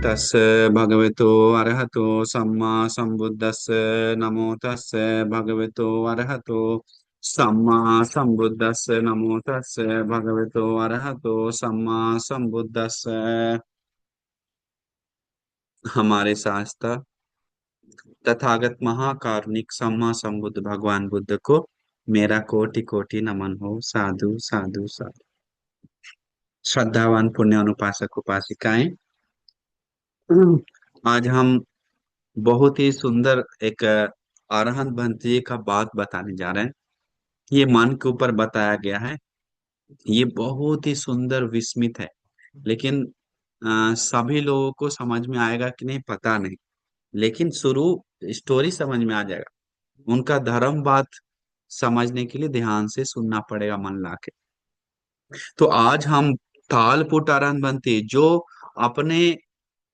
तस्य भगवतो अरहतो सम्मा सम्बुद्धस्य नमो तस्य भगवतो अरहतो सम्मा सम्बुद्धस्य नमो तस्य भगवतो अरहतो सम्मा सम्बुद्धस्य। हमारे शास्त्र तथागत महाकारुणिक सम्मा संबुद्ध भगवान बुद्ध को मेरा कोटि कोटि नमन हो। साधु साधु साधु। श्रद्धावान पुण्य अनुपासक उपासिकाएं, आज हम बहुत ही सुंदर एक अरहंत भंते का बात बताने जा रहे हैं। ये मन के ऊपर बताया गया है। ये बहुत ही सुंदर विस्मित है, लेकिन सभी लोगों को समझ में आएगा कि नहीं पता नहीं, लेकिन शुरू स्टोरी समझ में आ जाएगा। उनका धर्म बात समझने के लिए ध्यान से सुनना पड़ेगा मन ला के। तो आज हम तालपुट अरहंत भंते जो अपने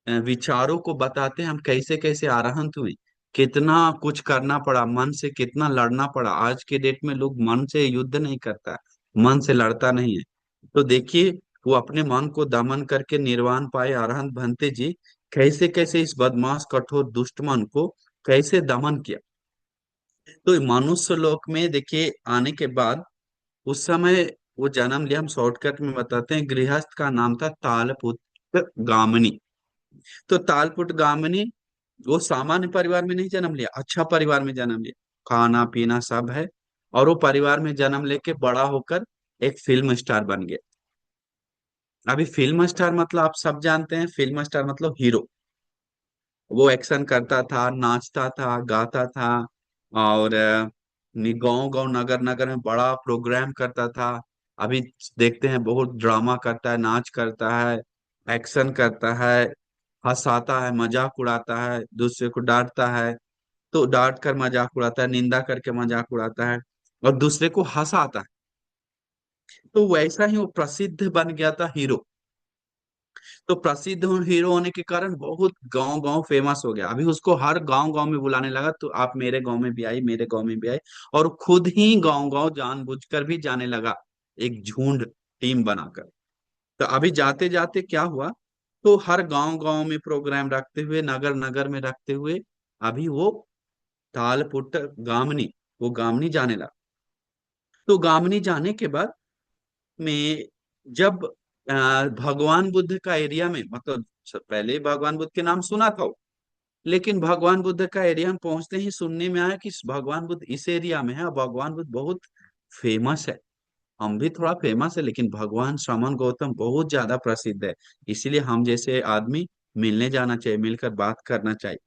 विचारों को बताते हैं, हम कैसे कैसे अरहंत हुए, कितना कुछ करना पड़ा, मन से कितना लड़ना पड़ा। आज के डेट में लोग मन से युद्ध नहीं करता है, मन से लड़ता नहीं है। तो देखिए, वो अपने मन को दमन करके निर्वाण पाए अरहंत भंते जी, कैसे कैसे इस बदमाश कठोर दुष्ट मन को कैसे दमन किया। तो मनुष्य लोक में देखिए आने के बाद उस समय वो जन्म लिया, हम शॉर्टकट में बताते हैं। गृहस्थ का नाम था तालपुत्र गामिनी। तो तालपुट गामिनी वो सामान्य परिवार में नहीं जन्म लिया, अच्छा परिवार में जन्म लिया, खाना पीना सब है। और वो परिवार में जन्म लेके बड़ा होकर एक फिल्म स्टार बन गया। अभी फिल्म स्टार मतलब आप सब जानते हैं, फिल्म स्टार मतलब हीरो। वो एक्शन करता था, नाचता था, गाता था, और गांव गांव नगर नगर में बड़ा प्रोग्राम करता था। अभी देखते हैं बहुत ड्रामा करता है, नाच करता है, एक्शन करता है, हंसाता है, मजाक उड़ाता है, दूसरे को डांटता है तो डांट कर मजाक उड़ाता है, निंदा करके मजाक उड़ाता है, और दूसरे को हंसाता है। तो वैसा ही वो प्रसिद्ध बन गया था हीरो। तो प्रसिद्ध हीरो होने के कारण बहुत गांव गांव फेमस हो गया। अभी उसको हर गांव गांव में बुलाने लगा, तो आप मेरे गांव में भी आई, मेरे गांव में भी आई। और खुद ही गांव गांव जानबूझकर भी जाने लगा, एक झुंड टीम बनाकर। तो अभी जाते जाते क्या हुआ, तो हर गांव गांव में प्रोग्राम रखते हुए, नगर नगर में रखते हुए, अभी वो तालपुट गामनी, वो गामनी जाने लगा। तो गामनी जाने के बाद में जब भगवान बुद्ध का एरिया में, मतलब पहले भगवान बुद्ध के नाम सुना था, लेकिन भगवान बुद्ध का एरिया में पहुंचते ही सुनने में आया कि भगवान बुद्ध इस एरिया में है, और भगवान बुद्ध बहुत फेमस है। हम भी थोड़ा फेमस है, लेकिन भगवान श्रमण गौतम बहुत ज्यादा प्रसिद्ध है। इसीलिए हम जैसे आदमी मिलने जाना चाहिए, मिलकर बात करना चाहिए।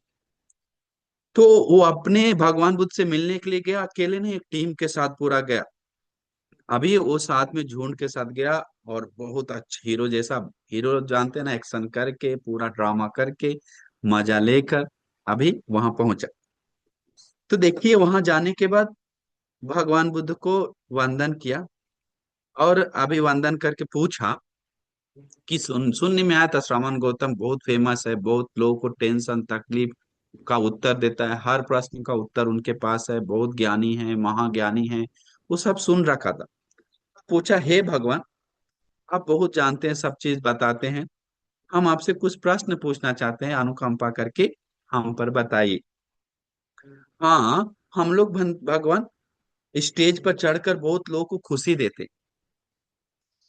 तो वो अपने भगवान बुद्ध से मिलने के लिए गया, अकेले नहीं, एक टीम के साथ पूरा गया। अभी वो साथ में झुंड के साथ गया, और बहुत अच्छा हीरो जैसा, हीरो जानते हैं ना, एक्शन करके पूरा ड्रामा करके मजा लेकर अभी वहां पहुंचा। तो देखिए, वहां जाने के बाद भगवान बुद्ध को वंदन किया, और अभी वंदन करके पूछा कि सुनने में आया था श्रवण गौतम बहुत फेमस है, बहुत लोगों को टेंशन तकलीफ का उत्तर देता है, हर प्रश्न का उत्तर उनके पास है, बहुत ज्ञानी है, महाज्ञानी है। वो सब सुन रखा था। पूछा, हे भगवान, आप बहुत जानते हैं, सब चीज बताते हैं, हम आपसे कुछ प्रश्न पूछना चाहते हैं, अनुकंपा करके हम पर बताइए। हाँ, हम लोग भगवान स्टेज पर चढ़कर बहुत लोगों को खुशी देते,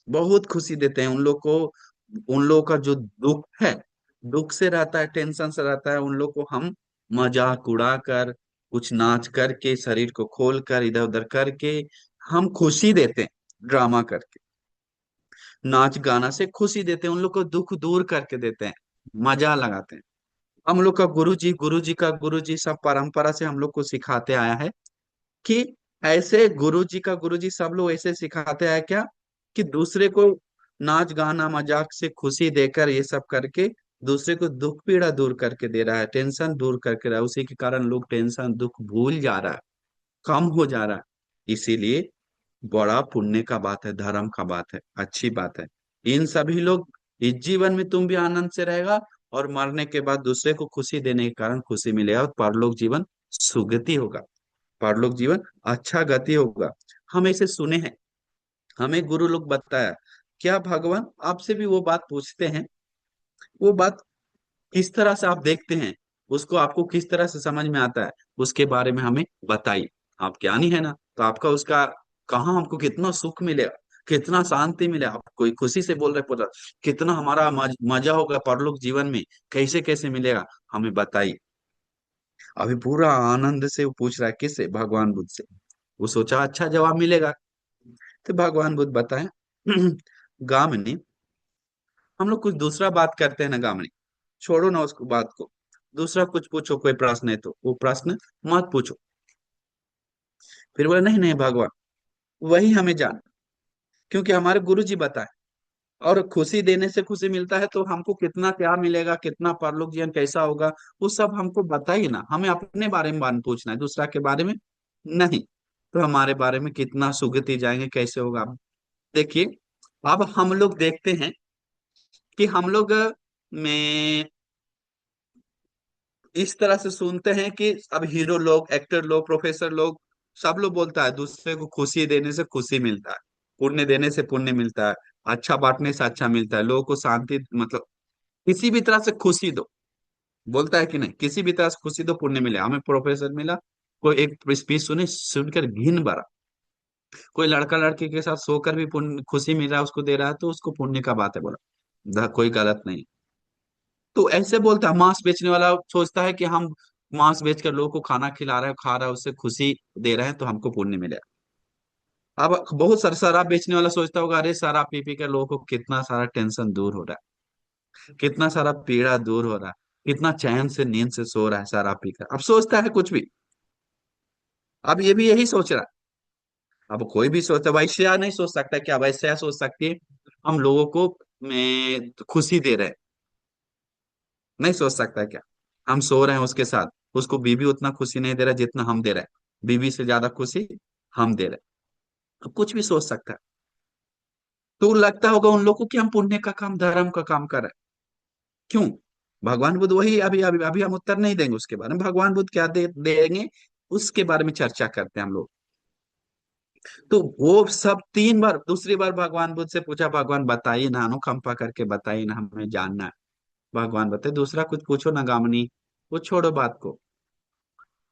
बहुत खुशी देते हैं उन लोग को। उन लोगों का जो दुख है, दुख से रहता है, टेंशन से रहता है, उन लोग को हम मजाक उड़ा कर, कुछ नाच करके, शरीर को खोल कर, इधर उधर करके हम खुशी देते हैं, ड्रामा करके नाच गाना से खुशी देते हैं, उन लोग को दुख दूर करके देते हैं, मजा लगाते हैं। हम लोग का गुरु जी का गुरु जी सब परंपरा से हम लोग को सिखाते आया है कि ऐसे गुरु जी सब लोग ऐसे सिखाते आए क्या, कि दूसरे को नाच गाना मजाक से खुशी देकर, ये सब करके दूसरे को दुख पीड़ा दूर करके दे रहा है, टेंशन दूर करके रहा है। उसी के कारण लोग टेंशन दुख भूल जा रहा है, कम हो जा रहा है। इसीलिए बड़ा पुण्य का बात है, धर्म का बात है, अच्छी बात है। इन सभी लोग, इस जीवन में तुम भी आनंद से रहेगा, और मरने के बाद दूसरे को खुशी देने के कारण खुशी मिलेगा, और परलोक जीवन सुगति होगा, परलोक जीवन अच्छा गति होगा। हम ऐसे सुने हैं, हमें गुरु लोग बताया। क्या भगवान आपसे भी वो बात पूछते हैं, वो बात किस तरह से आप देखते हैं उसको, आपको किस तरह से समझ में आता है, उसके बारे में हमें बताइए। आप ज्ञानी है ना, तो आपका उसका कहाँ हमको कितना सुख मिलेगा, कितना शांति मिलेगा, आप कोई खुशी से बोल रहे पुत्र, कितना हमारा मजा होगा परलोक जीवन में, कैसे कैसे मिलेगा, हमें बताइए। अभी पूरा आनंद से वो पूछ रहा है, किससे? भगवान बुद्ध से। वो सोचा अच्छा जवाब मिलेगा, तो भगवान बुद्ध बताए गामिनी, हम लोग कुछ दूसरा बात करते हैं ना गामिनी, छोड़ो ना उसको बात को, दूसरा कुछ पूछो, कोई प्रश्न है तो वो प्रश्न मत पूछो। फिर बोले नहीं नहीं भगवान, वही हमें जान, क्योंकि हमारे गुरु जी बताए, और खुशी देने से खुशी मिलता है, तो हमको कितना क्या मिलेगा, कितना परलोक जीवन कैसा होगा, वो सब हमको बताइए ना, हमें अपने बारे में बात पूछना है, दूसरा के बारे में नहीं। तो हमारे बारे में कितना सुगति जाएंगे, कैसे होगा। देखिए, अब हम लोग देखते हैं कि हम लोग में इस तरह से सुनते हैं कि अब हीरो लोग, एक्टर लोग, प्रोफेसर लोग, सब लोग बोलता है दूसरे को खुशी देने से खुशी मिलता है, पुण्य देने से पुण्य मिलता है, अच्छा बांटने से अच्छा मिलता है, लोगों को शांति, मतलब किसी भी तरह से खुशी दो, बोलता है कि नहीं, किसी भी तरह से खुशी दो पुण्य मिले। हमें प्रोफेसर मिला, कोई एक स्पीच सुने, सुनकर घिन भरा, कोई लड़का लड़की के साथ सोकर भी पुण्य खुशी मिल रहा है, उसको दे रहा है, तो उसको पुण्य का बात है, बोला कोई गलत नहीं। तो ऐसे बोलता है, मांस बेचने वाला सोचता है कि हम मांस बेचकर लोगों को खाना खिला रहे हैं, खा रहा है, उससे खुशी दे रहे हैं, तो हमको पुण्य मिलेगा। अब बहुत सारा शराब बेचने वाला सोचता होगा, अरे शराब पी पी कर लोगों को कितना सारा टेंशन दूर हो रहा है, कितना सारा पीड़ा दूर हो रहा है, कितना चैन से नींद से सो रहा है शराब पीकर। अब सोचता है कुछ भी, अब ये भी यही सोच रहा है। अब कोई भी सोचता, वैश्या नहीं सोच सकता क्या? वैश्या सोच सकती है हम लोगों को में खुशी दे रहे हैं, नहीं सोच सकता क्या? हम सो रहे हैं उसके साथ, उसको बीवी उतना खुशी नहीं दे रहा जितना हम दे रहे हैं, बीवी से ज्यादा खुशी हम दे रहे हैं। तो कुछ भी सोच सकता है। तो लगता होगा उन लोगों को कि हम पुण्य का काम, धर्म का काम कर रहे हैं। क्यों? भगवान बुद्ध वही, अभी अभी अभी हम उत्तर नहीं देंगे उसके बारे में, भगवान बुद्ध क्या देंगे उसके बारे में चर्चा करते हैं हम लोग। तो वो सब 3 बार, दूसरी बार भगवान बुद्ध से पूछा, भगवान बताइए ना, अनुकंपा करके बताइए ना, हमें जानना है। भगवान बताए दूसरा कुछ पूछो ना गामनी, वो छोड़ो बात को।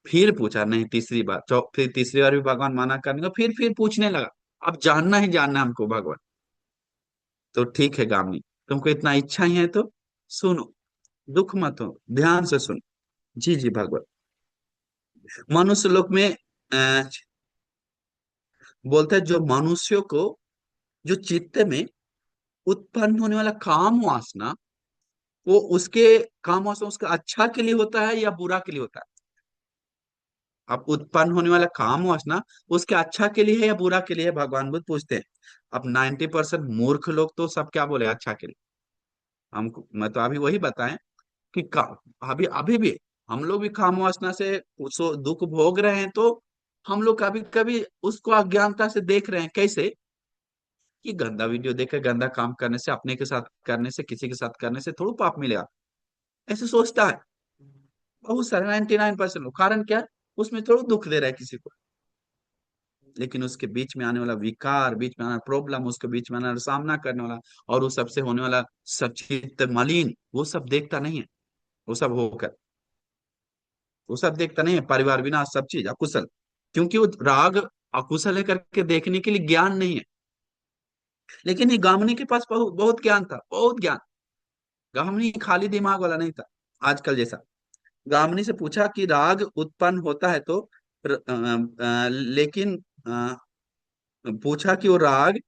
फिर पूछा, नहीं तीसरी बार, फिर तीसरी बार भी भगवान मना करने का, फिर पूछने लगा, अब जानना ही जानना हमको भगवान। तो ठीक है गामनी, तुमको इतना इच्छा ही है तो सुनो, दुख मत हो, ध्यान से सुनो। जी जी भगवान। मनुष्य लोक में बोलते हैं, जो मनुष्यों को, जो चित्त में उत्पन्न होने वाला काम वासना, वो उसके काम वासना उसका अच्छा के लिए होता है या बुरा के लिए होता है? अब उत्पन्न होने वाला काम वासना उसके अच्छा के लिए है या बुरा के लिए है, भगवान बुद्ध पूछते हैं। अब 90% मूर्ख लोग तो सब क्या बोले, अच्छा के लिए। हमको, मैं तो अभी वही बताएं कि अभी अभी भी हम लोग भी काम वासना से दुख भोग रहे हैं, तो हम लोग कभी कभी उसको अज्ञानता से देख रहे हैं। कैसे? कि गंदा वीडियो देखकर, गंदा काम करने से, अपने के साथ करने से, किसी के साथ करने से थोड़ा पाप मिलेगा, ऐसे सोचता है बहुत सारे 99% लोग। कारण क्या है? उसमें थोड़ा दुख दे रहा है किसी को, लेकिन उसके बीच में आने वाला विकार, बीच में आने वाला प्रॉब्लम, उसके बीच में आने वाला सामना करने वाला, और उस सबसे होने वाला सब चित्त मलिन, वो सब देखता नहीं है। वो सब होकर, वो सब देखता नहीं है, परिवार विनाश, सब चीज अकुशल, क्योंकि वो राग अकुशल है करके देखने के लिए ज्ञान नहीं है। लेकिन ये गामनी के पास बहुत बहुत ज्ञान था, बहुत ज्ञान। गामनी खाली दिमाग वाला नहीं था आजकल जैसा। गामनी से पूछा कि राग उत्पन्न होता है तो लेकिन पूछा कि वो राग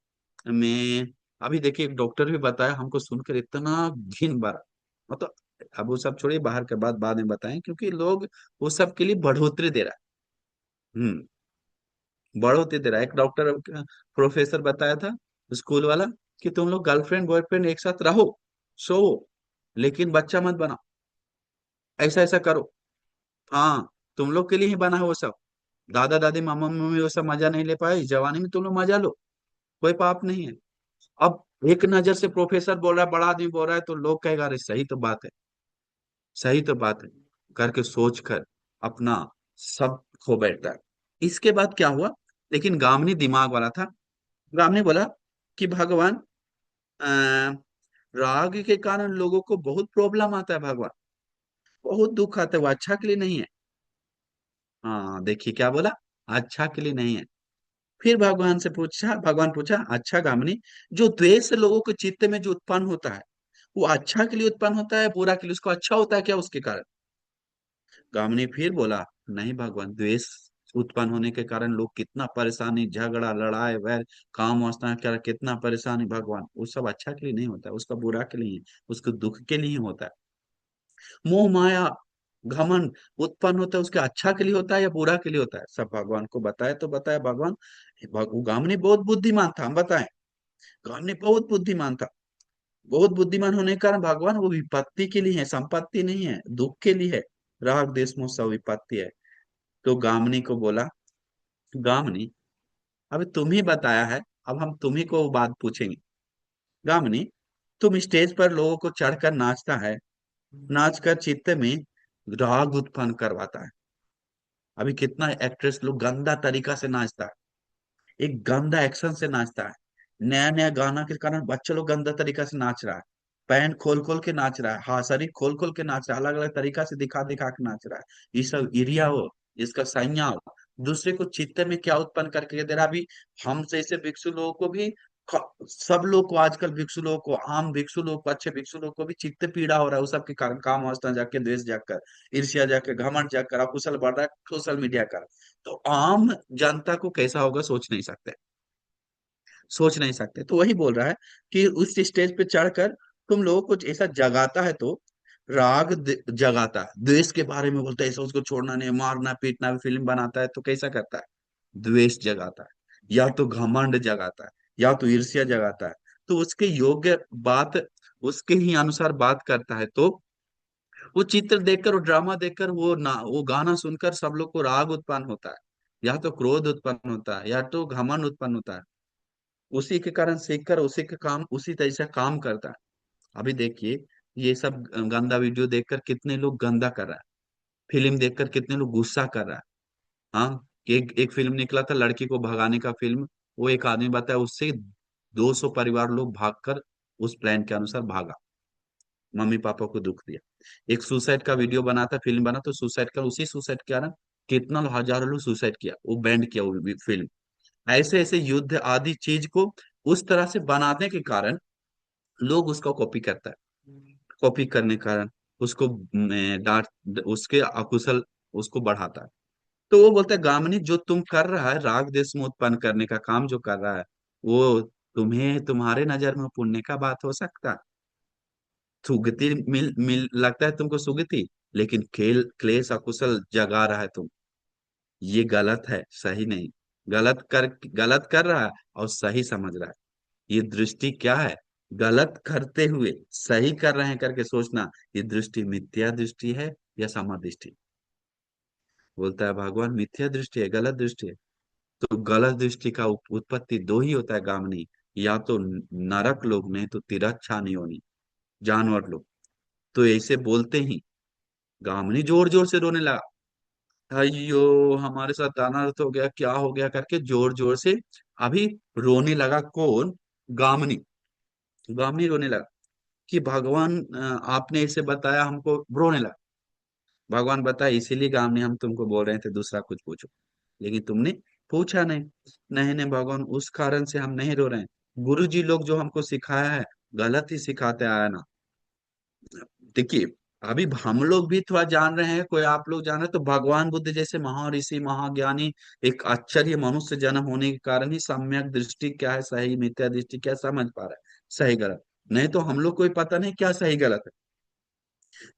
में, अभी देखिए एक डॉक्टर भी बताया हमको, सुनकर इतना घिन भरा, मतलब अब वो सब छोड़िए, बाहर के बाद बाद में बताएं, क्योंकि लोग वो सब के लिए बढ़ोतरी दे रहा है। बढ़ोतरी दे रहा है। एक डॉक्टर, प्रोफेसर बताया था, स्कूल वाला, कि तुम लोग गर्लफ्रेंड बॉयफ्रेंड एक साथ रहो, सो, लेकिन बच्चा मत बनाओ, ऐसा ऐसा करो। हाँ, तुम लोग के लिए ही बना है वो सब। दादा दादी मामा मम्मी वो सब मजा नहीं ले पाए जवानी में, तुम लोग मजा लो, कोई पाप नहीं है। अब एक नजर से प्रोफेसर बोल रहा है, बड़ा आदमी बोल रहा है, तो लोग कहेगा अरे सही तो बात है, सही तो बात है, करके सोच कर अपना सब खो बैठता है। इसके बाद क्या हुआ? लेकिन गामनी दिमाग वाला था। गामनी बोला कि भगवान, अ, राग के कारण लोगों को बहुत प्रॉब्लम आता है भगवान। बहुत दुख आता है, वो अच्छा के लिए नहीं है। हाँ देखिए क्या बोला, अच्छा के लिए नहीं है। फिर भगवान पूछा, अच्छा गामिनी, जो द्वेष लोगों के चित्त में जो उत्पन्न होता है, वो अच्छा के लिए उत्पन्न होता है, बुरा के लिए, उसको अच्छा होता है क्या उसके कारण? गामिनी फिर बोला, नहीं भगवान, द्वेष उत्पन्न होने के कारण लोग कितना परेशानी, झगड़ा, लड़ाई, वैर, काम वासना कर कितना परेशानी, भगवान वो सब अच्छा के लिए नहीं होता है, उसका बुरा के लिए, उसको दुख के लिए ही होता है। मोह माया, घमंड उत्पन्न होता है, उसके अच्छा के लिए होता है या बुरा के लिए होता है? सब भगवान को बताए तो बताया भगवान। गामिनी बहुत बुद्धिमान था, हम बताएं। गामिनी बहुत बुद्धिमान था। बहुत बुद्धिमान होने के कारण भगवान वो विपत्ति के लिए है, संपत्ति नहीं है, दुख के लिए है। राग देश मोह सब विपत्ति है। तो गामिनी को बोला, गामिनी अभी तुम ही बताया है, अब हम तुम्ही को वो बात पूछेंगे। गामिनी, तुम स्टेज पर लोगों को चढ़कर नाचता है, नाचकर चित्त में राग उत्पन्न करवाता है। अभी कितना एक्ट्रेस लोग गंदा तरीका से नाचता है, एक गंदा एक्शन से नाचता है। नया नया गाना के कारण बच्चे लोग गंदा तरीका से नाच रहा है। पैंट खोल खोल के नाच रहा है, हाँ शरीर खोल खोल के नाच रहा है, अलग अलग तरीका से दिखा दिखा के नाच रहा है। ये सब इरिया हो, इसका संज्ञा हो। दूसरे को चित्त में क्या उत्पन्न करके दे रहा। अभी हम जैसे भिक्षु लोगों को भी, सब लोग को आजकल, भिक्षु लोगों को, आम भिक्षु लोग को, अच्छे भिक्षु लोग को भी चित्त पीड़ा हो रहा है, उस सब के कारण, काम वासना जाके, द्वेष जाकर, ईर्ष्या जाकर, घमंड जाकर, अकुशल बढ़ रहा है सोशल मीडिया का। तो आम जनता को कैसा होगा सोच नहीं सकते, सोच नहीं सकते। तो वही बोल रहा है कि उस स्टेज पे चढ़कर तुम लोगों को ऐसा जगाता है तो जगाता है, द्वेष के बारे में बोलता है, ऐसा उसको छोड़ना नहीं, मारना पीटना भी, फिल्म बनाता है तो कैसा करता है, द्वेष जगाता है, या तो घमंड जगाता है, या तो ईर्ष्या जगाता है। तो उसके योग्य बात, उसके ही अनुसार बात करता है। तो वो चित्र देखकर, वो ड्रामा देखकर, वो गाना सुनकर सब लोग को राग उत्पन्न होता है, या तो क्रोध उत्पन्न होता है, या तो घमंड उत्पन्न होता है। उसी के कारण सीखकर उसी के काम, उसी तरह से काम करता है। अभी देखिए, ये सब गंदा वीडियो देखकर कितने लोग गंदा कर रहा है, फिल्म देखकर कितने लोग गुस्सा कर रहा है। हाँ, एक फिल्म निकला था लड़की को भगाने का फिल्म, वो एक आदमी बताया, उससे 200 परिवार लोग भागकर उस प्लान के अनुसार भागा, मम्मी पापा को दुख दिया। एक सुसाइड का वीडियो बना था, फिल्म बना तो सुसाइड का, उसी सुसाइड के कारण कितना हजारों लोग सुसाइड किया, वो बैंड किया वो फिल्म। ऐसे ऐसे युद्ध आदि चीज को उस तरह से बनाने के कारण लोग उसका कॉपी करता है, कॉपी करने के कारण उसको डांट, उसके अकुशल उसको बढ़ाता है। तो वो बोलता है, गामिनी जो तुम कर रहा है, राग देश में उत्पन्न करने का काम जो कर रहा है, वो तुम्हें, तुम्हारे नजर में पुण्य का बात हो सकता है, सुगति मिल मिल लगता है तुमको सुगति, लेकिन खेल क्लेश अकुशल जगा रहा है तुम। ये गलत है, सही नहीं। गलत कर रहा है और सही समझ रहा है। ये दृष्टि क्या है, गलत करते हुए सही कर रहे हैं करके सोचना, ये दृष्टि मिथ्या दृष्टि है या समादृष्टि? बोलता है भगवान, मिथ्या दृष्टि है, गलत दृष्टि है। तो गलत दृष्टि का उत्पत्ति दो ही होता है गामनी, या तो नरक लोग, नहीं तो तिरच्छानी होनी, जानवर लोग। तो ऐसे बोलते ही गामनी जोर जोर से रोने लगा, अयो हमारे साथ अनर्थ हो गया, क्या हो गया करके जोर जोर से। अभी रोने लगा कौन? गामनी। गामनी रोने लगा कि भगवान आपने इसे बताया हमको, रोने लगा। भगवान बताया, इसीलिए गामनी हम तुमको बोल रहे थे दूसरा कुछ पूछो, लेकिन तुमने पूछा नहीं। नहीं नहीं भगवान, उस कारण से हम नहीं रो रहे हैं। गुरु जी लोग जो हमको सिखाया है, गलत ही सिखाते आया ना। देखिए, अभी हम लोग भी थोड़ा जान रहे हैं, कोई आप लोग जान रहे हैं, तो भगवान बुद्ध जैसे महर्षि महाज्ञानी, एक आश्चर्य मनुष्य जन्म होने के कारण ही सम्यक दृष्टि क्या है, सही मिथ्या दृष्टि क्या समझ पा रहा है, सही गलत। नहीं तो हम लोग को ही पता नहीं क्या सही गलत है।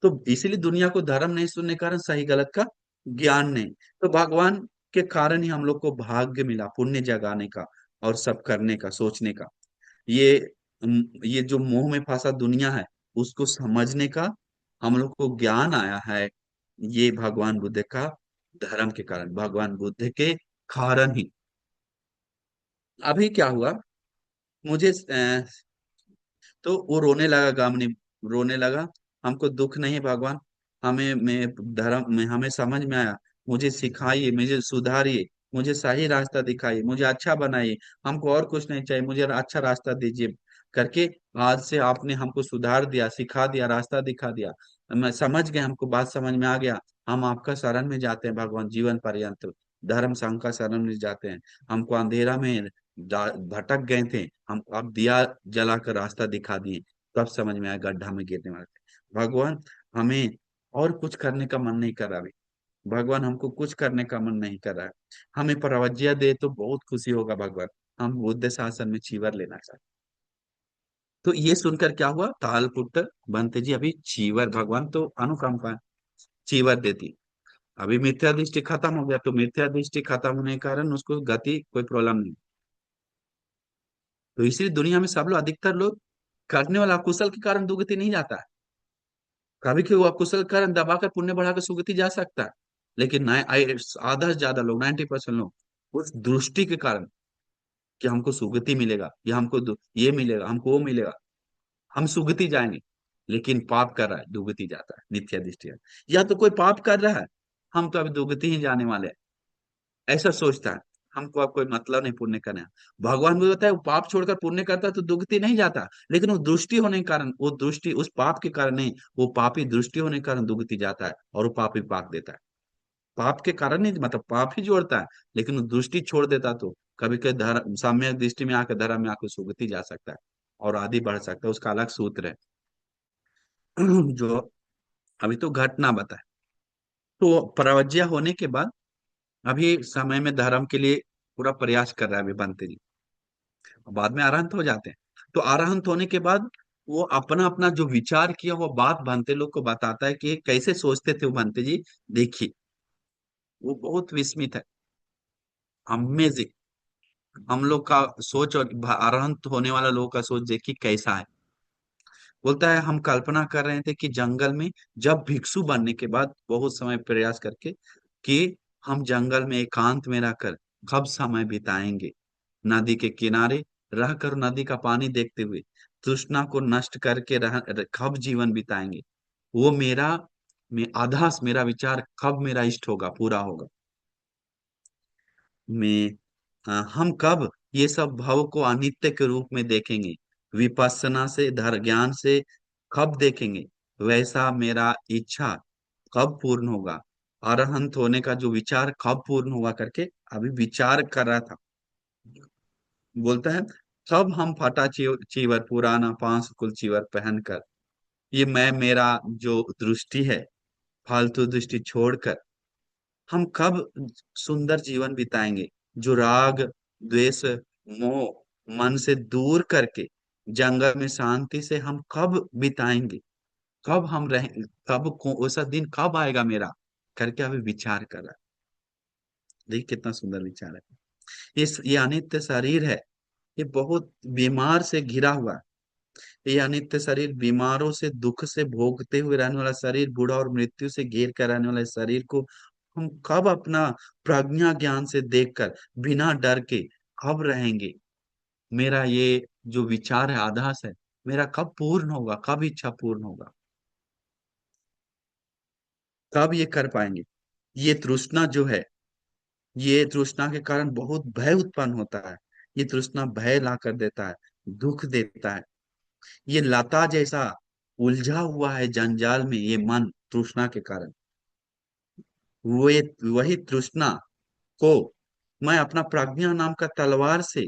तो इसीलिए दुनिया को धर्म नहीं सुनने के कारण सही गलत का ज्ञान नहीं। तो भगवान के कारण ही हम लोग को भाग्य मिला, पुण्य जगाने का और सब करने का, सोचने का। ये ये जो मोह में फंसा दुनिया है, उसको समझने का हम लोग को ज्ञान आया है, ये भगवान बुद्ध का धर्म के कारण, भगवान बुद्ध के कारण ही। अभी क्या हुआ, मुझे तो वो रोने लगा गामनी, रोने लगा, हमको दुख नहीं है भगवान, हमें मैं धर्म में, हमें समझ में आया, मुझे सिखाइए, मुझे सुधारिए, मुझे सही रास्ता दिखाइए, मुझे अच्छा बनाइए, हमको और कुछ नहीं चाहिए, मुझे अच्छा रास्ता दीजिए करके। आज से आपने हमको सुधार दिया, सिखा दिया, रास्ता दिखा दिया। मैं समझ गए, हमको बात समझ में आ गया। हम आपका शरण में जाते हैं भगवान, जीवन पर्यंत धर्म संघ का शरण में जाते हैं। हमको अंधेरा में भटक गए थे, हम आप दिया जलाकर रास्ता दिखा दिए, तब समझ में आया गड्ढा में गिरने वाले थे भगवान। हमें और कुछ करने का मन नहीं कर रहा अभी भगवान, हमको कुछ करने का मन नहीं कर रहा है। हमें प्रवज्ञा दे तो बहुत खुशी होगा भगवान। हम बुद्ध शासन में चीवर लेना चाहते हैं। तो ये सुनकर क्या हुआ, तालपुत्र बनते जी अभी चीवर, भगवान तो अनुकंपा चीवर देती। अभी मिथ्या दृष्टि खत्म हो गया, तो मिथ्या दृष्टि खत्म होने के कारण उसको गति कोई प्रॉब्लम नहीं। तो इसलिए दुनिया में सब लोग, अधिकतर लोग करने वाला अकुशल के कारण दुगति नहीं जाता है। कभी कि वो अकुशल कारण दबाकर पुण्य बढ़ाकर सुगति जा सकता है, लेकिन आधा से ज्यादा लोग, 90% लोग उस दृष्टि के कारण कि हमको सुगति मिलेगा या हमको ये मिलेगा, हमको वो मिलेगा, हम सुगति जाएंगे, लेकिन पाप कर रहा है दुगति जाता है मिथ्या दृष्टि है। या तो कोई पाप कर रहा है, हम तो अभी दुगति ही जाने वाले हैं, ऐसा सोचता है। हमको अब कोई मतलब नहीं पुण्य करने का। भगवान भी होता है, वो पाप छोड़कर पुण्य करता है तो दुगति नहीं जाता, लेकिन वो दृष्टि होने के कारण, वो दृष्टि उस पाप के कारण नहीं, वो पापी दृष्टि होने के कारण दुगति जाता है और वो पापी पाप देता है। पाप के कारण नहीं, मतलब पाप ही जोड़ता है, लेकिन वो दृष्टि छोड़ देता तो कभी कभी धर्म साम्य दृष्टि में आकर, धर्म में आकर सुगति जा सकता है और आगे बढ़ सकता है। उसका अलग सूत्र है जो अभी तो घटना बताए। तो प्रवज्ञा होने के बाद अभी समय में धर्म के लिए पूरा प्रयास कर रहा है अभी बनते जी। बाद में अरहंत हो जाते हैं। तो अरहंत होने के बाद वो अपना अपना जो विचार किया वो बात बनते लोग को बताता है कि ये कैसे सोचते थे वो बनते जी। देखिए, वो बहुत विस्मित है, अमेजिंग। हम लोग का सोच और अरहंत होने वाला लोगों का सोच देखिए कैसा है। बोलता है, हम कल्पना कर रहे थे कि जंगल में, जब भिक्षु बनने के बाद बहुत समय प्रयास करके, कि हम जंगल में एकांत में रहकर कब समय बिताएंगे, नदी के किनारे रहकर नदी का पानी देखते हुए तृष्णा को नष्ट करके कब जीवन बिताएंगे। वो मेरा, आधास मेरा विचार कब मेरा इष्ट होगा, पूरा होगा। में हम कब ये सब भाव को अनित्य के रूप में देखेंगे, विपස්සना से, धर ज्ञान से कब देखेंगे, वैसा मेरा इच्छा कब पूर्ण होगा, अरहंत होने का जो विचार कब पूर्ण होगा करके अभी विचार कर रहा था। बोलता है, कब हम फटा चीवर पुराना पांच कुल चीवर पहनकर, ये मैं मेरा जो दृष्टि है, फालतू दृष्टि छोड़कर हम कब सुंदर जीवन बिताएंगे, जो राग द्वेष मोह मन से दूर करके जंगल में शांति से हम कब बिताएंगे, कब हम रह, वैसा दिन कब आएगा मेरा, करके अभी विचार कर रहा है। देखिए कितना सुंदर विचार है। ये अनित्य शरीर है, ये बहुत बीमार से घिरा हुआ है। ये अनित्य शरीर, बीमारों से, दुख से भोगते हुए रहने वाला शरीर, बूढ़ा और मृत्यु से घेर कर रहने वाले शरीर को हम कब अपना प्रज्ञा ज्ञान से देखकर बिना डर के कब रहेंगे। मेरा ये जो विचार है, आधास है, मेरा कब पूर्ण होगा, कब इच्छा पूर्ण होगा, कब ये कर पाएंगे। ये तृष्णा जो है, ये तृष्णा के कारण बहुत भय उत्पन्न होता है। ये तृष्णा भय ला कर देता है, दुख देता है। ये लता जैसा उलझा हुआ है जंजाल में ये मन, तृष्णा के कारण। वो वही तृष्णा को मैं अपना प्रज्ञा नाम का तलवार से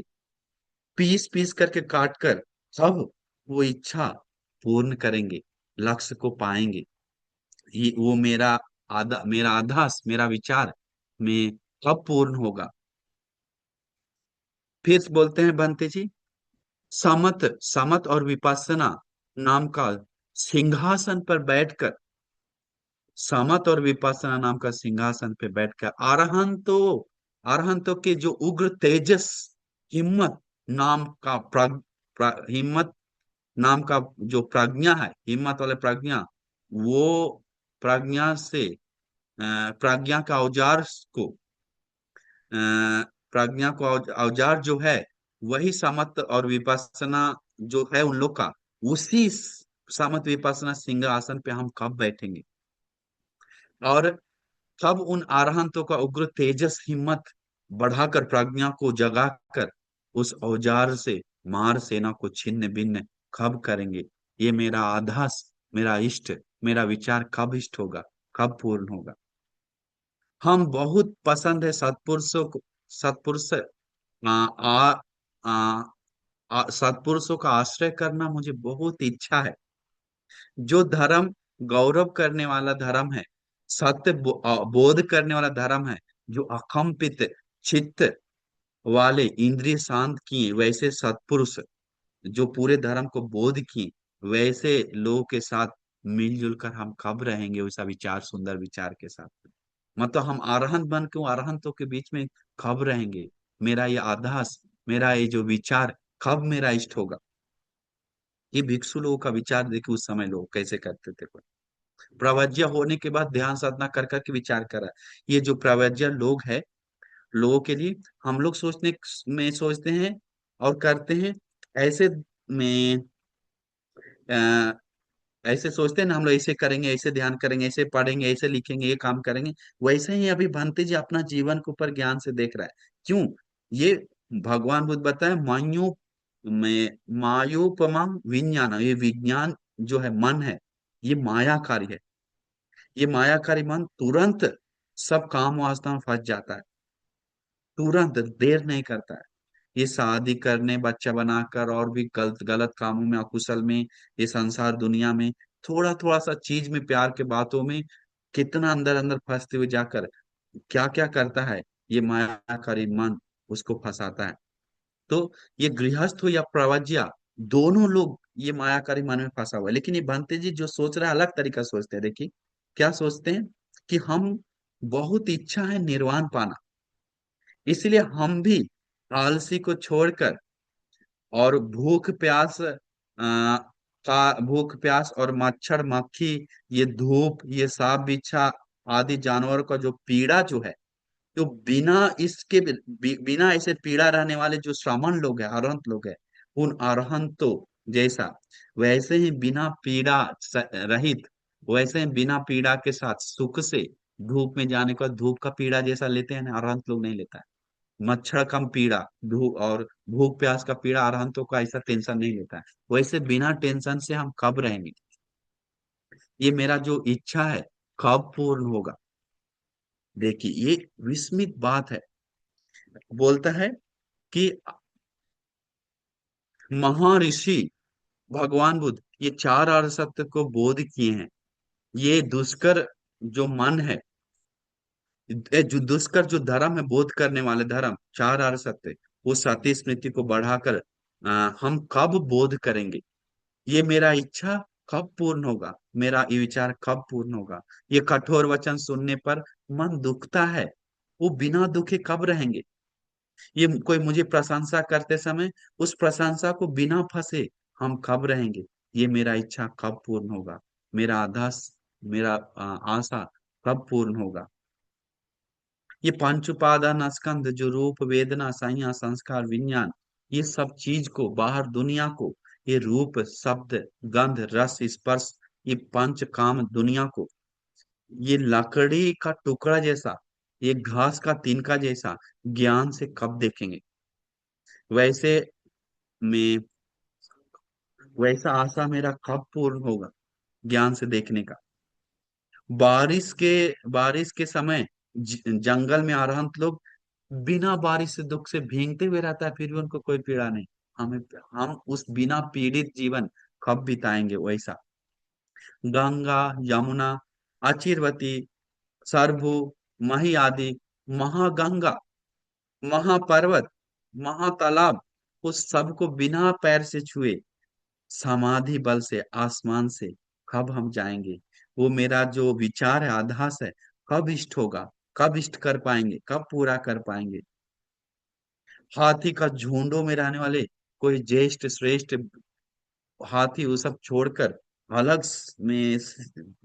पीस पीस करके काट कर सब वो इच्छा पूर्ण करेंगे, लक्ष्य को पाएंगे। ये वो मेरा आधास, मेरा विचार में कब पूर्ण होगा। फिर बोलते हैं बंते जी, समत समत और विपස්සना नाम का सिंहासन पर बैठकर, समत और विपස්සना नाम का सिंहासन पे बैठकर अरहंतों के जो उग्र तेजस, हिम्मत नाम का हिम्मत नाम का जो प्रज्ञा है, हिम्मत वाले प्रज्ञा, वो प्रज्ञा से प्रज्ञा का औजार को, अ, प्रज्ञा को औजार जो है, वही समत और विपස්සना जो है उन लोग का, उसी समत विपස්සना सिंहासन पे हम कब बैठेंगे, और तब उन अरहंतों का उग्र तेजस, हिम्मत बढ़ाकर, प्रज्ञा को जगाकर उस औजार से मार सेना को छिन्न भिन्न कब करेंगे। ये मेरा आधास, मेरा इष्ट, मेरा विचार कब इष्ट होगा, कब पूर्ण होगा। हम बहुत पसंद है सत्पुरुषों को, सत्पुरुष सत्पुरुषों का आश्रय करना मुझे बहुत इच्छा है। जो धर्म गौरव करने वाला धर्म है, सत्य बोध करने वाला धर्म है, जो अकंपित चित्त वाले, इंद्रिय शांत किए वैसे सत्पुरुष, जो पूरे धर्म को बोध किए वैसे लोगों के साथ मिलजुल कर हम कब रहेंगे, वैसा विचार, सुंदर विचार के साथ। मतलब हम अरहंत बन के अरहंतों के बीच में कब रहेंगे? मेरा ये आभास, मेरा ये जो विचार कब मेरा इष्ट होगा? ये भिक्षु लोगों का विचार देखिए, उस समय लोग कैसे करते थे। प्रवज्ञा होने के बाद ध्यान साधना कर करके विचार करा। ये जो प्रवज्ञा लोग हैं, लोगों के लिए, हम लोग सोचते हैं और करते हैं ऐसे में, ऐसे सोचते हैं ना, हम लोग ऐसे करेंगे, ऐसे ध्यान करेंगे, ऐसे पढ़ेंगे, ऐसे लिखेंगे, ये काम करेंगे। वैसे ही अभी भंते जी अपना जीवन के ऊपर ज्ञान से देख रहा है। क्यों? ये भगवान बुद्ध बताए, मायू में मायोपमा विज्ञान, ये विज्ञान जो है, मन है, ये मायाकारी है। ये मायाकारी मन तुरंत सब काम वासना में फंस जाता है, तुरंत देर नहीं करता है। ये शादी करने, बच्चा बनाकर और भी गलत गलत कामों में, अकुशल में, ये संसार दुनिया में, थोड़ा थोड़ा सा चीज में, प्यार के बातों में कितना अंदर अंदर फंसते हुए जाकर क्या क्या करता है, ये मायाकारी मन उसको फंसाता है। तो ये गृहस्थ हो या प्रवज्या, दोनों लोग ये मायाकारी मन में फंसा हुआ है। लेकिन ये भंते जी जो सोच रहा है, अलग तरीका सोचते हैं। देखिए क्या सोचते हैं, कि हम बहुत इच्छा है निर्वाण पाना, इसलिए हम भी आलसी को छोड़कर और भूख प्यास और मच्छर मक्खी, ये धूप, ये सांप बिच्छा आदि जानवरों का जो पीड़ा जो है, तो बिना ऐसे पीड़ा रहने वाले जो श्रमण लोग हैं, अरहंत लोग हैं, उन अरहंतों जैसा, वैसे ही बिना पीड़ा रहित, वैसे ही बिना पीड़ा के साथ सुख से धूप में जाने का धूप का पीड़ा जैसा लेते हैं ना, अरहंत लोग नहीं लेता है। मच्छर कम पीड़ा, धूप और भूख प्यास का पीड़ा अरहंतों का ऐसा टेंशन नहीं लेता है। वैसे बिना टेंशन से हम कब रहेंगे? ये मेरा जो इच्छा है कब पूर्ण होगा? देखिए ये विस्मित बात है। बोलता है कि महर्षि भगवान बुद्ध ये चार आर्य सत्य को बोध किए हैं। ये दुष्कर जो मन है, जो दुष्कर जो धर्म है, बोध करने वाले धर्म, चार आर्य सत्य, वो सती स्मृति को बढ़ाकर हम कब बोध करेंगे? ये मेरा इच्छा कब पूर्ण होगा, मेरा ये विचार कब पूर्ण होगा? ये कठोर वचन सुनने पर मन दुखता है, वो बिना दुखे कब रहेंगे? ये कोई मुझे प्रशंसा करते समय उस प्रशंसा को बिना फंसे हम कब रहेंगे? ये मेरा इच्छा कब पूर्ण होगा? मेरा आधास, मेरा आशा कब पूर्ण होगा? ये पांच उपादान स्कंध, जो रूप वेदना संज्ञा संस्कार विज्ञान, ये सब चीज को, बाहर दुनिया को, ये रूप शब्द गंध रस स्पर्श, ये पंच काम दुनिया को, ये लकड़ी का टुकड़ा जैसा, ये घास का तिनका जैसा ज्ञान से कब देखेंगे? वैसे में वैसा आशा मेरा कब पूर्ण होगा ज्ञान से देखने का? बारिश के समय जंगल में अरहंत लोग बिना बारिश से दुख से भीगते हुए रहता है, फिर भी उनको कोई पीड़ा नहीं। हमें हम उस बिना पीड़ित जीवन कब बिताएंगे? वैसा गंगा, यमुना, अचिरवती, सरभू, मही आदि महागंगा, महापर्वत, महातालाब, उस सब को बिना पैर से छुए समाधि बल से आसमान से कब हम जाएंगे? वो मेरा जो विचार है, आधास है, कब इष्ट होगा, कब इष्ट कर पाएंगे, कब पूरा कर पाएंगे? हाथी का झुंडों में रहने वाले कोई ज्येष्ठ श्रेष्ठ हाथी वो सब छोड़कर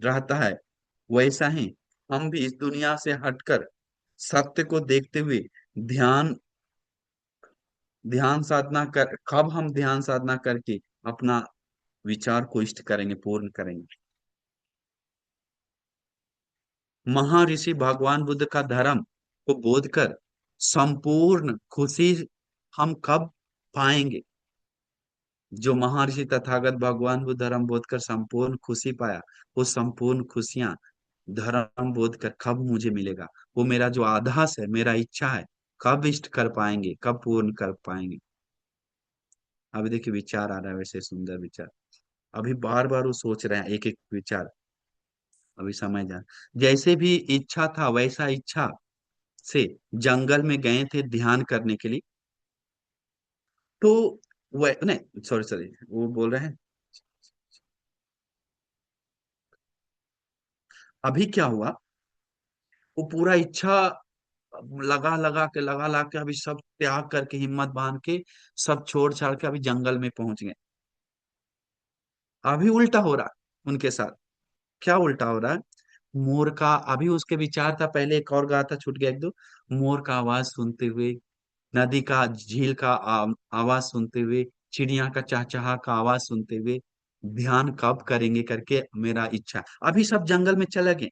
रहता है, वैसा ही हम भी इस दुनिया से हटकर सत्य को देखते हुए ध्यान ध्यान साधना कर कब हम ध्यान साधना करके अपना विचार को इष्ट करेंगे, पूर्ण करेंगे? महर्षि भगवान बुद्ध का धर्म को बोध कर संपूर्ण खुशी हम कब पाएंगे? जो महर्षि तथागत भगवान बुद्ध धर्म बोध कर संपूर्ण खुशी पाया, वो संपूर्ण खुशियां धर्म बोध कर कब मुझे मिलेगा? वो मेरा जो आधास है, मेरा इच्छा है, कब इष्ट कर पाएंगे, कब पूर्ण कर पाएंगे? अभी देखिए विचार आ रहा है, वैसे सुंदर विचार। अभी बार बार वो सोच रहे हैं एक एक विचार। अभी समझ जा, जैसे भी इच्छा था वैसा इच्छा से जंगल में गए थे ध्यान करने के लिए। तो वह नहीं, सॉरी सॉरी, वो बोल रहे हैं अभी क्या हुआ। वो पूरा इच्छा लगा के अभी सब त्याग करके हिम्मत बांध के सब छोड़ छाड़ के अभी जंगल में पहुंच गए। अभी उल्टा हो रहा है उनके साथ। क्या उल्टा हो रहा है? मोर का, अभी उसके विचार था, पहले एक और गाथा छूट गया एक दो। मोर का आवाज सुनते हुए, नदी का झील का आवाज सुनते हुए, चिड़िया का चहचहा का आवाज सुनते हुए ध्यान कब करेंगे करके मेरा इच्छा। अभी सब जंगल में चले गए,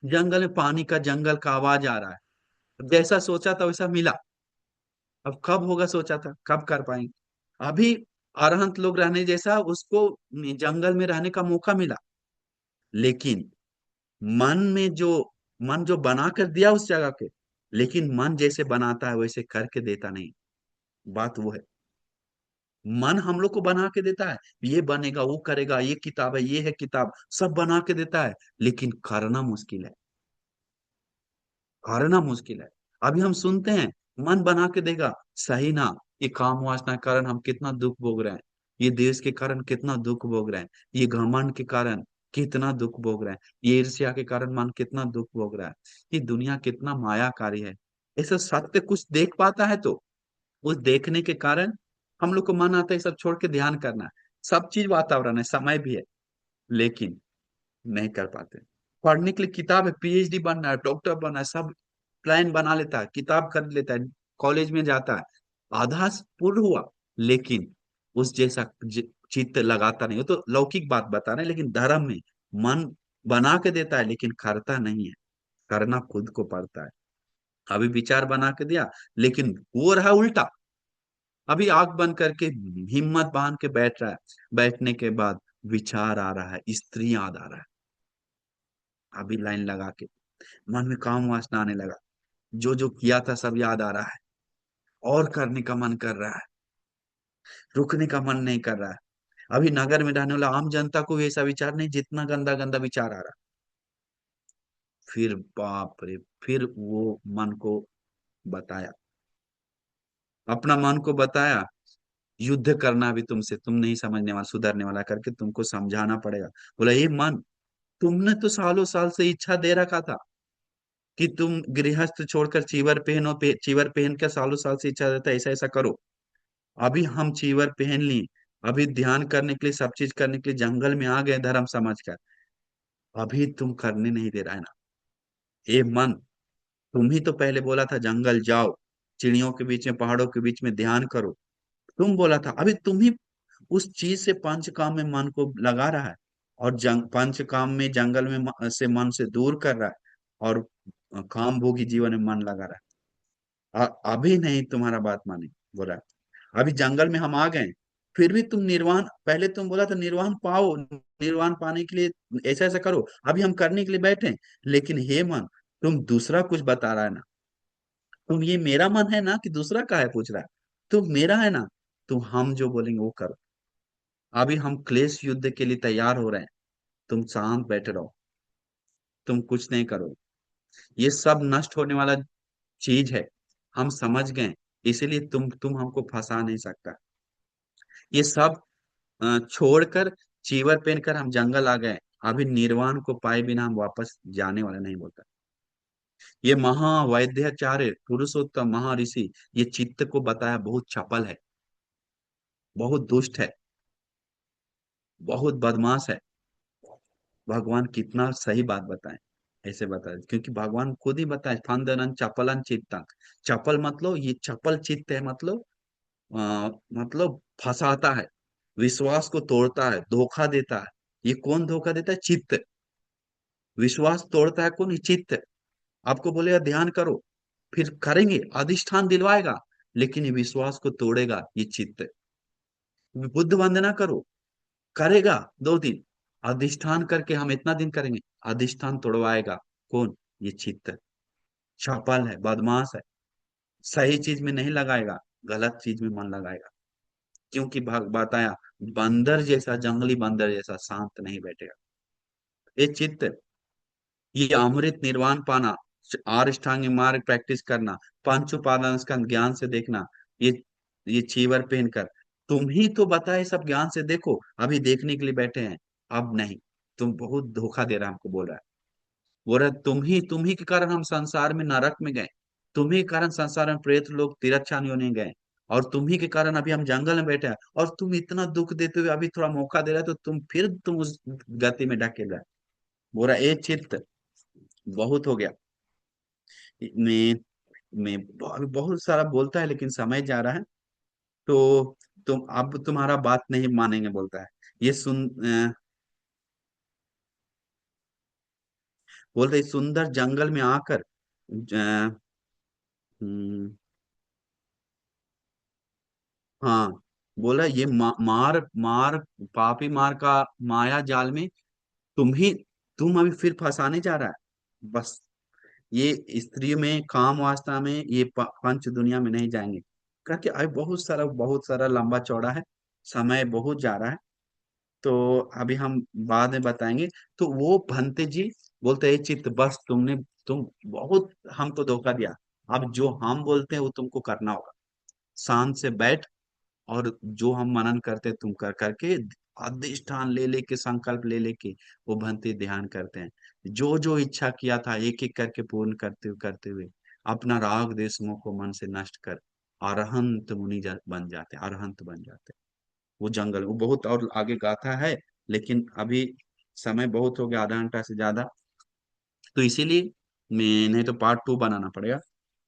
जंगल में पानी का, जंगल का आवाज आ रहा है। जैसा सोचा था वैसा मिला। अब कब होगा सोचा था, कब कर पाएंगे? अभी अरहंत लोग रहने जैसा उसको जंगल में रहने का मौका मिला। लेकिन मन में जो, मन जो बना कर दिया उस जगह के, लेकिन मन जैसे बनाता है वैसे करके देता नहीं। बात वो है, मन हम लोग को बना के देता है, ये बनेगा, वो करेगा, ये किताब है, ये है किताब, सब बना के देता है, लेकिन करना मुश्किल है। करना मुश्किल है। अभी हम सुनते हैं मन बना के देगा, सही ना। ये काम वासना के कारण हम कितना दुख भोग रहे हैं, ये देश के कारण कितना दुख भोग रहे हैं, ये घमंड के कारण कितना दुख भोग रहे हैं, ये ईर्ष्या के कारण मन कितना दुख भोग रहा है, ये दुनिया कितना मायाकारी है। ऐसा सत्य कुछ देख पाता है तो उस देखने के कारण हम लोग को मन आता है सब छोड़ के ध्यान करना है। सब चीज वातावरण है, समय भी है, लेकिन नहीं कर पाते। पढ़ने के लिए किताब है, पीएचडी बनना है, डॉक्टर बनना है, सब प्लान बना लेता है, किताब खरीद लेता है, कॉलेज में जाता है, आधा पूर्ण हुआ, लेकिन उस जैसा चित्त लगाता नहीं। वो तो लौकिक बात बता रहे हैं, लेकिन धर्म में मन बना के देता है लेकिन करता नहीं है। करना खुद को पड़ता है। अभी विचार बना के दिया, लेकिन वो रहा उल्टा। अभी आंख बंद करके हिम्मत बांध के बैठ रहा है, बैठने के बाद विचार आ रहा है, स्त्री याद आ रहा है। अभी लाइन लगा के मन में काम वासना आने लगा, जो जो किया था सब याद आ रहा है, और करने का मन कर रहा है, रुकने का मन नहीं कर रहा है। अभी नगर में रहने वाला आम जनता को भी ऐसा विचार नहीं, जितना गंदा गंदा विचार आ रहा। फिर बाप रे, फिर वो मन को बताया, अपना मन को बताया, युद्ध करना भी तुमसे, तुम नहीं समझने वाला, सुधरने वाला करके तुमको समझाना पड़ेगा। बोला ये मन, तुमने तो सालों साल से इच्छा दे रखा था कि तुम गृहस्थ छोड़कर चीवर पहनो, चीवर पहन के सालों साल से इच्छा देता है ऐसा ऐसा करो। अभी हम चीवर पहन ली, अभी ध्यान करने के लिए, सब चीज करने के लिए जंगल में आ गए धर्म समझ कर। अभी तुम करने नहीं दे रहा है ना। ए मन, तुम ही तो पहले बोला था जंगल जाओ, चिड़ियों के बीच में, पहाड़ों के बीच में ध्यान करो। तुम बोला था, अभी तुम ही उस चीज से, पंच काम में मन को लगा रहा है, और पंच काम में जंगल में से मन से दूर कर रहा है, और काम भोगी जीवन में मन लगा रहा है। अभी नहीं तुम्हारा बात माने, बोला। अभी जंगल में हम आ गए, फिर भी तुम निर्वाण, पहले तुम बोला था निर्वाण पाओ, निर्वाण पाने के लिए ऐसा ऐसा करो, अभी हम करने के लिए बैठे। लेकिन हे मन, तुम दूसरा कुछ बता रहा है ना। तुम, ये मेरा मन है ना कि दूसरा का है पूछ रहा है? तुम मेरा है ना, तुम हम जो बोलेंगे वो करो। अभी हम क्लेश युद्ध के लिए तैयार हो रहे हैं, तुम शांत बैठे रहो, तुम कुछ नहीं करो। ये सब नष्ट होने वाला चीज है, हम समझ गए, इसीलिए तुम हमको फंसा नहीं सकता। ये सब छोड़कर चीवर पहनकर हम जंगल आ गए, अभी निर्वाण को पाए बिना हम वापस जाने वाले नहीं, बोलता। ये महावैद्याचार्य पुरुषोत्तम महर्षि ये चित्त को बताया बहुत चपल है, बहुत दुष्ट है, बहुत बदमाश है। भगवान कितना सही बात बताए, ऐसे बताए, क्योंकि भगवान खुद ही बताए, फंदनन चपलन चित्तं। चपल मतलब, ये चपल चित्त है, मतलब मतलब फंसाता है, विश्वास को तोड़ता है, धोखा देता है। ये कौन धोखा देता है? चित्त। विश्वास तोड़ता है कौन? ये चित्त। आपको बोलेगा ध्यान करो, फिर करेंगे, अधिष्ठान दिलवाएगा, लेकिन ये विश्वास को तोड़ेगा ये चित्त। बुद्ध वंदना करो, करेगा 2 दिन, अधिष्ठान करके हम इतना दिन करेंगे, अधिष्ठान तोड़वाएगा कौन? ये चित्त चपल है, बदमाश है, सही चीज में नहीं लगाएगा, गलत चीज में मन लगाएगा। क्योंकि भाग बताया, बंदर जैसा, जंगली बंदर जैसा शांत नहीं बैठेगा। ये चित्त, ये अमृत निर्वाण पाना, आर अष्टांग मार्ग प्रैक्टिस करना, पंच उपादान स्कंद ज्ञान से देखना, ये ये चीवर पहनकर, तुम ही तो बताए सब ज्ञान से देखो, अभी देखने के लिए बैठे हैं, अब नहीं। तुम बहुत धोखा दे रहा हमको, बोल रहा है, तुम ही के कारण हम संसार में नरक में गए, तुम ही के कारण संसार में प्रेत लोग तिरछान होने गए, और तुम ही के कारण अभी हम जंगल में बैठे हैं, और तुम इतना दुख देते हुए अभी थोड़ा मौका दे रहे हो, तो तुम उस गति में ढकेल रहे हो। बोल रहा है, ए चित्त, बहुत हो गया। मैं मैं बहुत सारा बोलता है, लेकिन समय जा रहा है, तो तुम अब तुम्हारा बात नहीं मानेंगे, बोलता है। ये बोलते इस सुंदर जंगल में आकर, हम्म, हाँ, बोला ये मार मार, पापी मार का माया जाल में तुम ही तुम अभी फिर फंसाने जा रहा है, बस। ये स्त्री में, काम वासना में, ये पंच दुनिया में नहीं जाएंगे, करके अभी बहुत सारा लंबा चौड़ा है, समय बहुत जा रहा है, तो अभी हम बाद में बताएंगे। तो वो भंते जी बोलते हैं, चित्त बस, तुम बहुत हमको धोखा दिया, अब जो हम बोलते हैं वो तुमको करना होगा, शांत से बैठ, और जो हम मनन करते तुम कर करके, अधिष्ठान ले लेके, संकल्प ले लेके, वो भंते ध्यान करते हैं, जो जो इच्छा किया था एक एक करके पूर्ण करते हुए अपना राग देश मोह को मन से नष्ट कर अरहंत बन जाते, अरहंत बन जाते। वो जंगल, वो बहुत और आगे गाथा है, लेकिन अभी समय बहुत हो गया, आधा घंटा से ज्यादा, तो इसीलिए मैं, नहीं तो पार्ट 2 बनाना पड़ेगा।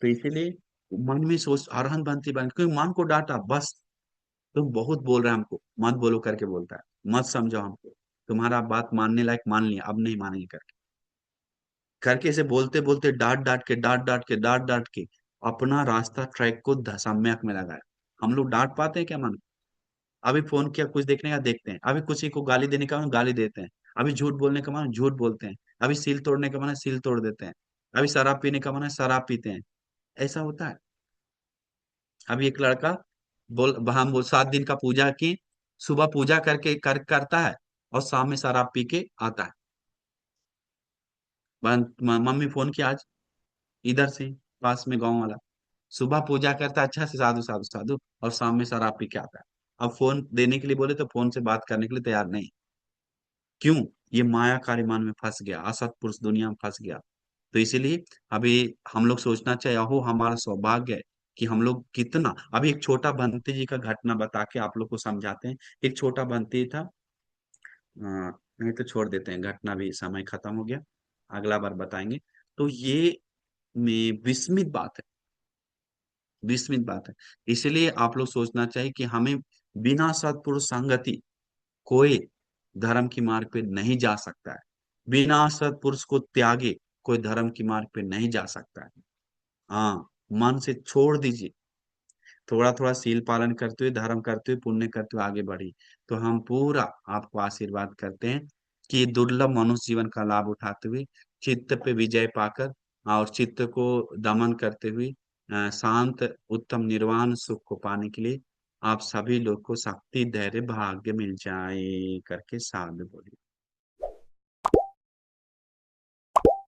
तो इसीलिए मन में सोच, अरहंत बनती बन, क्योंकि मन को डांटा, बस तुम बहुत बोल रहे हैं हमको, मत बोलो करके बोलता है, मत समझो हमको, तुम्हारा बात मानने लायक मान लिया, अब नहीं मानेंगे करके, करके इसे बोलते बोलते, डांट डांट के अपना रास्ता, ट्रैक को सम्यक में लगाया। हम लोग डांट पाते हैं क्या मन? अभी फोन किया, कुछ देखने का देखते हैं, अभी किसी को गाली देने का मन, गाली देते हैं, अभी झूठ बोलने का मन, झूठ बोलते हैं, अभी सील तोड़ने का मन है, सील तोड़ देते हैं, अभी शराब पीने का मन है, शराब पीते हैं। ऐसा होता है। अभी एक लड़का हम वो 7 दिन का पूजा की, सुबह पूजा करता है, और शाम में शराब पी के आता है। मम्मी फोन किया आज, इधर से, पास में गांव वाला, सुबह पूजा करता है अच्छा से, साधु साधु साधु, और शाम में शराब पी के आता है। अब फोन देने के लिए बोले तो फोन से बात करने के लिए तैयार नहीं। क्यों? ये मायाकारी मन में फंस गया, असत पुरुष दुनिया में फंस गया। तो इसीलिए अभी हम लोग सोचना चाहिए, हो हमारा सौभाग्य है कि हम लोग कितना, अभी एक छोटा बंती जी का घटना बता के आप लोग को समझाते हैं। एक छोटा बंती था, नहीं तो छोड़ देते हैं, घटना भी, समय खत्म हो गया, अगला बार बताएंगे। तो ये में विस्मित बात है, विस्मित बात है। इसलिए आप लोग सोचना चाहिए कि हमें बिना सत्पुरुष संगति कोई धर्म की मार्ग पे नहीं जा सकता है, बिना सत्पुरुष को त्यागे कोई धर्म की मार्ग पे नहीं जा सकता है। हाँ, मन से छोड़ दीजिए, थोड़ा थोड़ा सील पालन करते हुए, धर्म करते हुए, पुण्य करते हुए आगे बढ़ी, तो हम पूरा आपको आशीर्वाद करते हैं कि ये दुर्लभ मनुष्य जीवन का लाभ उठाते हुए, चित्त पे विजय पाकर, और चित्त को दमन करते हुए, शांत उत्तम निर्वाण सुख को पाने के लिए आप सभी लोग को शक्ति, धैर्य, भाग्य मिल जाए करके साध बोलिए।